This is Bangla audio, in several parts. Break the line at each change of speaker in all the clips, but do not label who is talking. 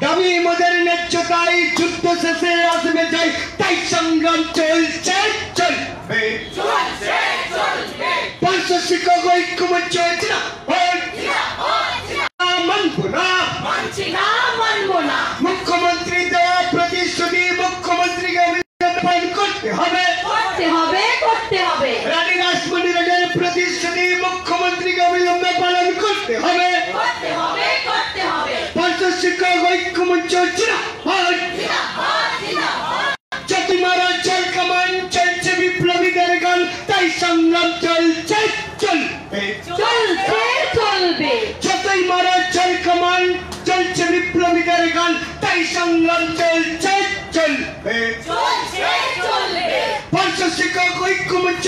দাবি আমাদের ন্যায্যতাই যুদ্ধ শেষে আসবে যাই তাই সংগ্রাম চলছে চলবে পার্শ্ব শিক্ষক ঐক্যমঞ্চ মুখ্যমন্ত্রী দেওয়া প্রতিশ্রুতি মুখ্যমন্ত্রীকে পালন করতে হবে রানী রাসমণি রাজার প্রতিশ্রুতি মুখ্যমন্ত্রীকে অবিলম্বে পালন করতে হবে পার্শ্ব শিক্ষক ঐক্যমঞ্চ চতুমারা চল কামান চলছে বিপ্লবীদের গান তাই সংগ্রাম চলছে চলবে যতই মারা চল কামান চলছে বিপ্লবীদের গান তাই সংগ্রাম চলছে চলবে পার্শ্ব শিক্ষক ঐক্যমঞ্চ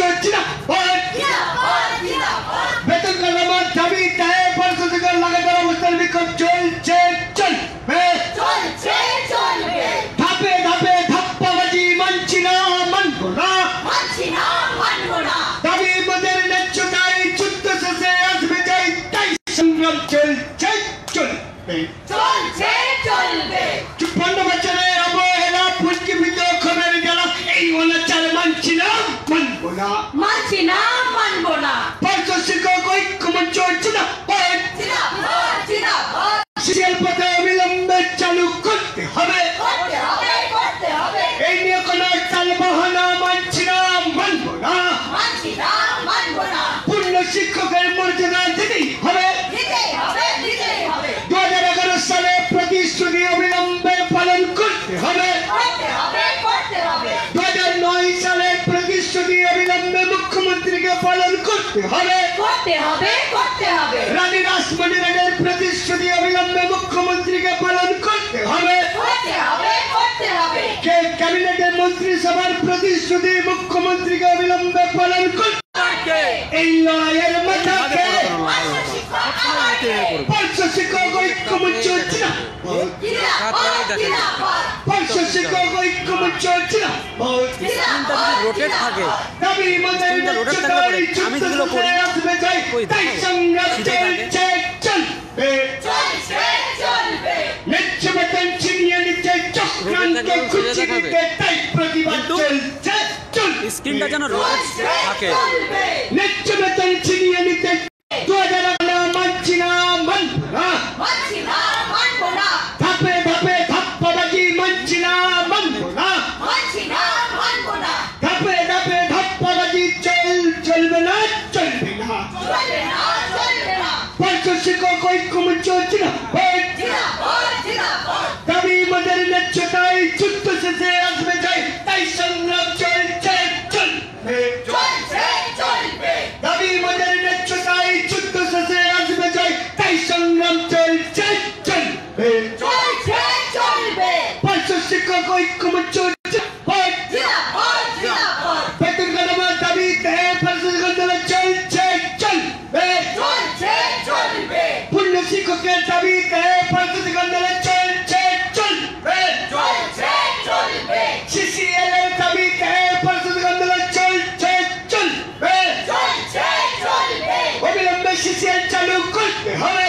বেতন কাঠামোর দাবি তাই পার্শ্ব শিক্ষক লাগাতার অবস্থান বিক্ষোভ চলছে চলবে ধাপে ধাপে ধাপ্পাবাজি মানছি না মানবো না দাবি আমাদের ন্যায্যতাই যুদ্ধ শেষে আসবে যাই তাই সংগ্রাম চলছে চলবে ৫৫ বছরের অবহেলা পুঞ্জীভূত খবরের জ্বালা এই অনাচার মানছি না মানবো না পার্শ্ব শিক্ষক ঐক্যমঞ্চ শিল্পতে অবিলম্বে চালু করতে হবে এই নিয়ে কোনো চাল বাহানা মানছি না মানবো না পূর্ণ শিক্ষকের মর্যাদা দিতেই হবে ২০১১ সালে প্রতিশ্রুতি অবিলম্বে পালন করতে হবে ২০০৯ সালে প্রতিশ্রুতি অবিলম্বে মুখ্যমন্ত্রীকে পালন করতে হবে রানী রাসমণি রাজার প্রতিশ্রুতি অবিলম্বে মুখ্যমন্ত্রীকে পালন করতে হবে ক্যাবিনেটের মন্ত্রিসভার প্রতিশ্রুতি মুখ্যমন্ত্রীকে অবিলম্বে পালন করতে এই লড়াইয়ের মাথাকে পার্শ্ব শিক্ষক ঐক্যমঞ্চ পার্শ্ব শিক্ষক ঐক্যমঞ্চ দাবি আমাদের আসবে যাই তাই সংগ্রাম চলছে চলবে ন্যায্য বেতন ছিনিয়ে নিচ্ছে চক্রান্ত খুঁজে নিতে তাই প্রতিবাদ চলছে
স্ক্রিনটা যেন রোটেট থাকে
ন্যায্য বেতন ছিনিয়ে নিতে ২০১১ মানছি না মানবো না ধাপে ধাপে ধাপ্পাবাজি মানছি না মানবো না ধাপে ধাপে ধাপ্পাবাজি চলবে না পার্শ্ব শিক্ষক ঐক্যমঞ্চ দাবি আমাদের ন্যায্যতাই যুদ্ধ শেষে আসবে যাই তাই সংগ্রাম চলছে দাবি আমাদের ন্যায্যতাই যুদ্ধ শেষে আসবে যাই তাই সংগ্রাম চলছে পার্শ্ব শিক্ষক ঐক্যমঞ্চ বেতন কাঠামোর দাবি পার্শ্ব শিক্ষক চলছে পূর্ণ শিক্ষকের দাবি পার্শ্ব শিক্ষক চলছে CCL এর দাবি পার্শ্ব শিক্ষক চলছে অবিলম্বে CCL চালু করতে হবে